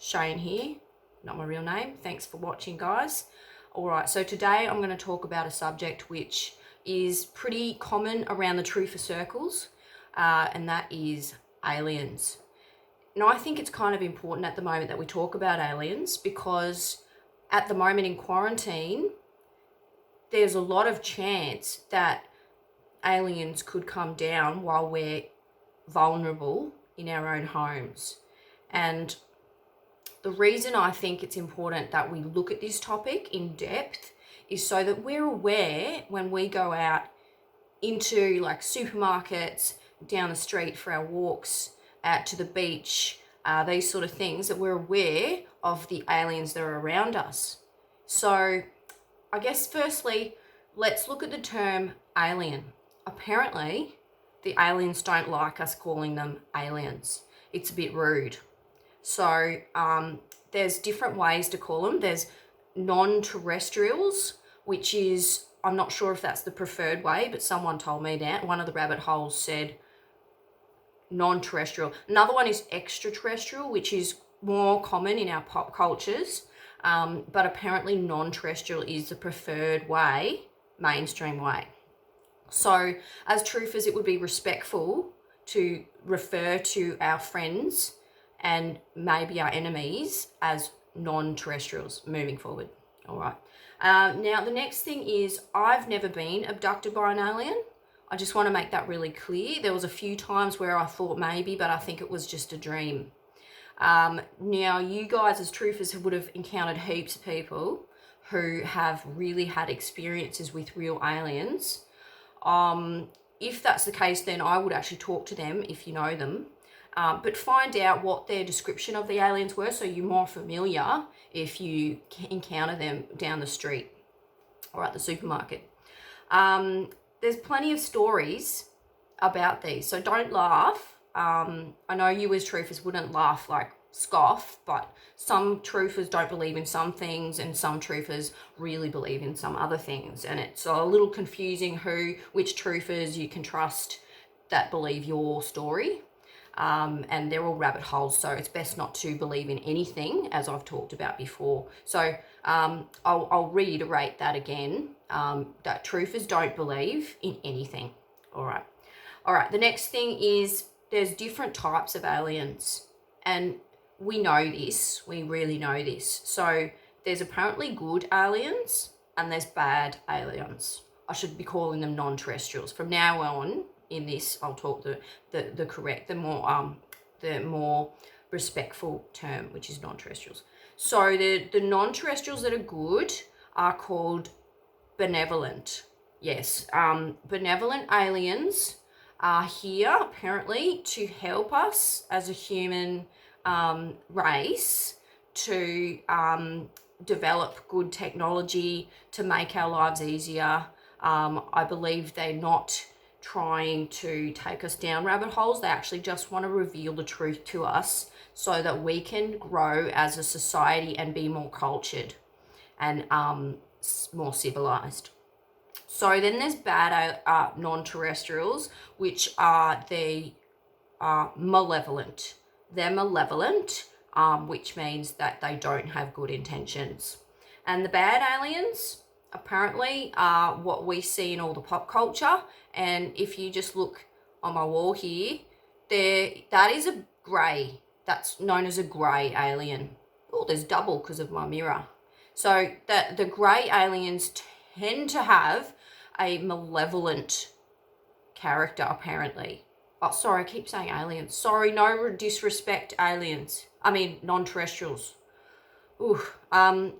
Shane here, not my real name. Thanks for watching, guys. All right, so today I'm going to talk about a subject which is pretty common around the truther circles, and that is aliens. Now, I think it's kind of important at the moment that we talk about aliens because at the moment in quarantine, there's a lot of chance that aliens could come down while we're vulnerable in our own homes. And the reason I think it's important that we look at this topic in depth is so that we're aware when we go out into like supermarkets, down the street for our walks, out to the beach, these sort of things, that we're aware of the aliens that are around us. So I guess firstly, let's look at the term alien. Apparently, the aliens don't like us calling them aliens. It's a bit rude. So there's different ways to call them. There's non-terrestrials, which is, I'm not sure if that's the preferred way, but someone told me that. One of the rabbit holes said non-terrestrial. Another one is extra-terrestrial, which is more common in our pop cultures. But apparently non-terrestrial is the preferred way, mainstream way. So as truthers, it would be respectful to refer to our friends and maybe our enemies as non-terrestrials moving forward. All right. Now, the next thing is I've never been abducted by an alien. I just want to make that really clear. There was a few times where I thought maybe, but I think it was just a dream. Now, you guys as truthers would have encountered heaps of people who have really had experiences with real aliens. If that's the case, then I would actually talk to them if you know them. But find out what their description of the aliens were so you're more familiar if you encounter them down the street or at the supermarket. There's plenty of stories about these, so don't laugh. I know you as truthers wouldn't laugh, like scoff, but some truthers don't believe in some things and some truthers really believe in some other things, and it's a little confusing which truthers you can trust that believe your story. And they're all rabbit holes, so it's best not to believe in anything, as I've talked about before. So I'll reiterate that again, that truthers don't believe in anything. All right, the next thing is there's different types of aliens, and we know this, we really know this. So there's apparently good aliens and there's bad aliens. I should be calling them non-terrestrials. From now on, in this, I'll talk the more respectful term, which is non-terrestrials. So the non-terrestrials that are good are called benevolent. Yes, benevolent aliens are here apparently to help us as a human race to develop good technology to make our lives easier. I believe they're not trying to take us down rabbit holes. They actually just want to reveal the truth to us so that we can grow as a society and be more cultured and more civilized. So then there's bad non-terrestrials, which are malevolent. They're malevolent, which means that they don't have good intentions. And the bad aliens apparently are what we see in all the pop culture. And if you just look on my wall here, that is a grey. That's known as a grey alien. Oh, there's double because of my mirror. So the grey aliens tend to have a malevolent character, apparently. Oh, sorry, I keep saying aliens. Sorry, no disrespect, aliens. I mean, non-terrestrials. Ooh.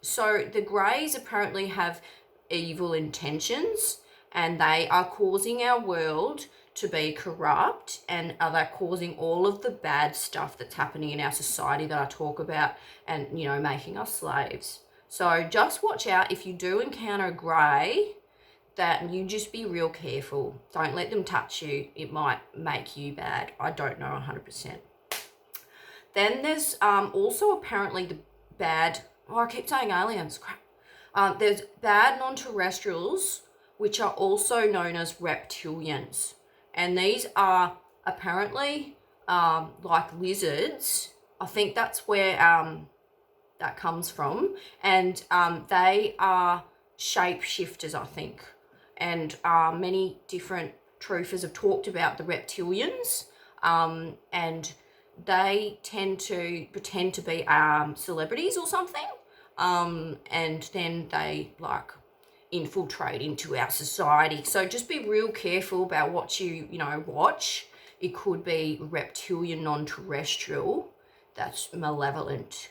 So the greys apparently have evil intentions, and they are causing our world to be corrupt, and they're causing all of the bad stuff that's happening in our society that I talk about, and, you know, making us slaves. So just watch out if you do encounter a grey, that you just be real careful. Don't let them touch you. It might make you bad. I don't know 100%. Then there's also apparently the bad, I keep saying aliens, crap. There's bad non-terrestrials, which are also known as reptilians. And these are apparently like lizards I think that's where that comes from. And they are shapeshifters, I think. And many different truthers have talked about the Reptilians, and they tend to pretend to be celebrities or something, and then they like infiltrate into our society. So just be real careful about what you watch. It could be reptilian non-terrestrial that's malevolent,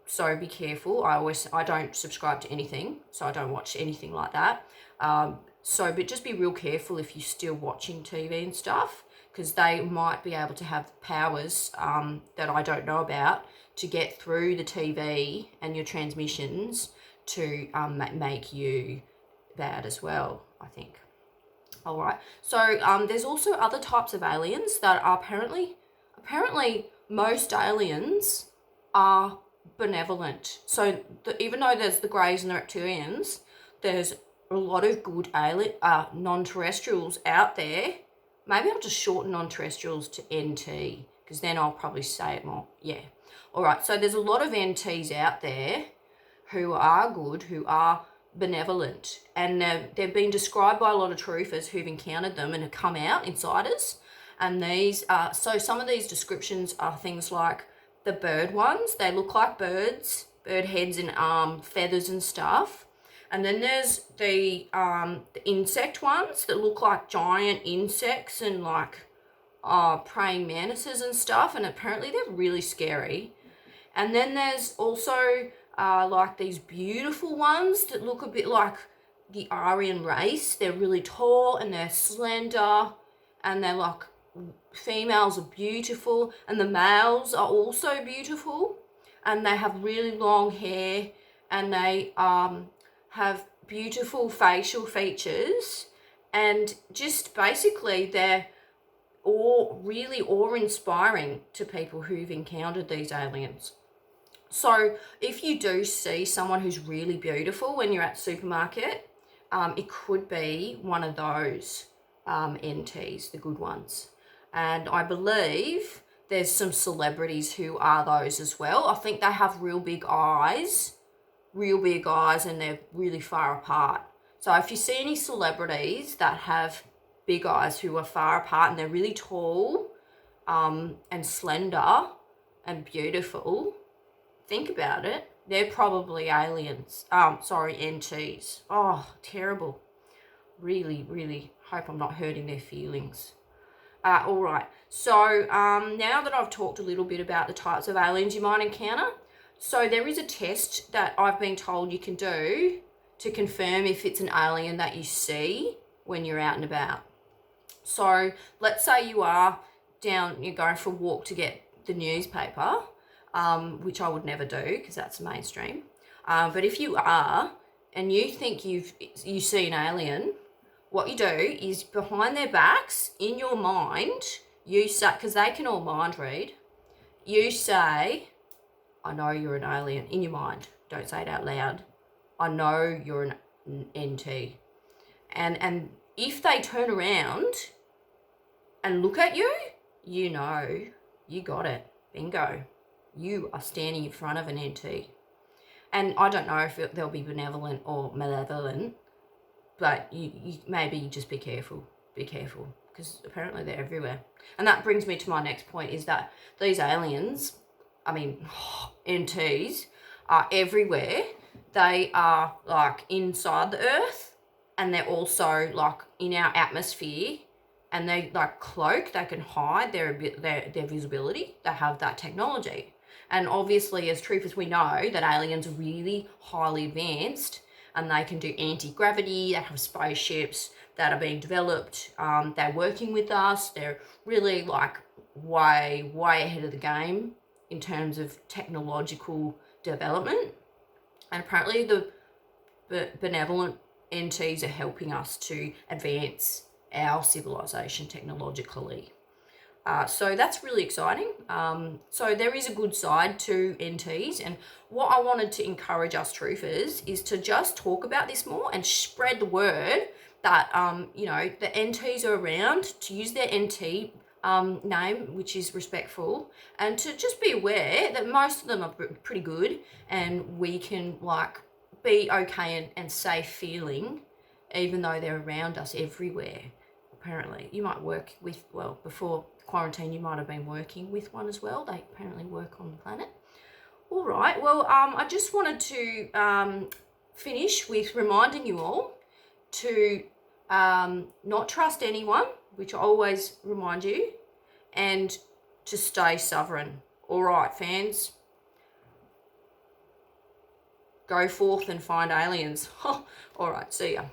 so be careful. I don't subscribe to anything, so I don't watch anything like that. But just be real careful if you're still watching TV and stuff, because they might be able to have powers that I don't know about to get through the TV and your transmissions to make you bad as well, I think. All right. So there's also other types of aliens that are apparently most aliens are benevolent. So even though there's the Greys and the Reptilians, there's a lot of good non-terrestrials out there. Maybe I'll just shorten non-terrestrials to NT, because then I'll probably say it more. Yeah. All right. So there's a lot of NTs out there who are good, who are benevolent, and they've been described by a lot of truthers who've encountered them and have come out, insiders. And these so some of these descriptions are things like the bird ones. They look like birds, bird heads and feathers and stuff. And then there's the insect ones that look like giant insects and like praying mantises and stuff, and apparently they're really scary. And then there's also like these beautiful ones that look a bit like the Aryan race. They're really tall and they're slender, and they're like, females are beautiful, and the males are also beautiful, and they have really long hair, and they have beautiful facial features, and just basically they're all really awe-inspiring to people who've encountered these aliens. So if you do see someone who's really beautiful when you're at the supermarket, it could be one of those NTs, the good ones. And I believe there's some celebrities who are those as well. I think they have real big eyes, and they're really far apart. So if you see any celebrities that have big eyes who are far apart and they're really tall and slender and beautiful, think about it. They're probably aliens. NTs. Oh, terrible. Really, really hope I'm not hurting their feelings. All right. So now that I've talked a little bit about the types of aliens you might encounter, so there is a test that I've been told you can do to confirm if it's an alien that you see when you're out and about. So let's say you're going for a walk to get the newspaper, which I would never do because that's mainstream. But if you are and you think you see an alien, what you do is behind their backs, in your mind, you say, because they can all mind read, you say, I know you're an alien, in your mind. Don't say it out loud. I know you're an NT. And if they turn around and look at you, you know, you got it. Bingo. You are standing in front of an NT. And I don't know if they'll be benevolent or malevolent, but you maybe just be careful. Be careful, because apparently they're everywhere. And that brings me to my next point, is that these aliens, NTs, are everywhere. They are like inside the earth, and they're also like in our atmosphere, and they like cloak. They can hide their visibility. They have that technology. And obviously, as truthers, we know that aliens are really highly advanced, and they can do anti-gravity. They have spaceships that are being developed. They're working with us. They're really like way ahead of the game in terms of technological development. And apparently the benevolent NTs are helping us to advance our civilization technologically. So that's really exciting. So there is a good side to NTs, and what I wanted to encourage us truthers is to just talk about this more and spread the word that the NTs are around, to use their NT name, which is respectful, and to just be aware that most of them are pretty good, and we can like be okay and safe feeling, even though they're around us everywhere. Apparently, you might work with, well, before quarantine, you might have been working with one as well. They apparently work on the planet. All right. Well, I just wanted to finish with reminding you all to not trust anyone, which I always remind you, and to stay sovereign. All right, fans. Go forth and find aliens. All right, see ya.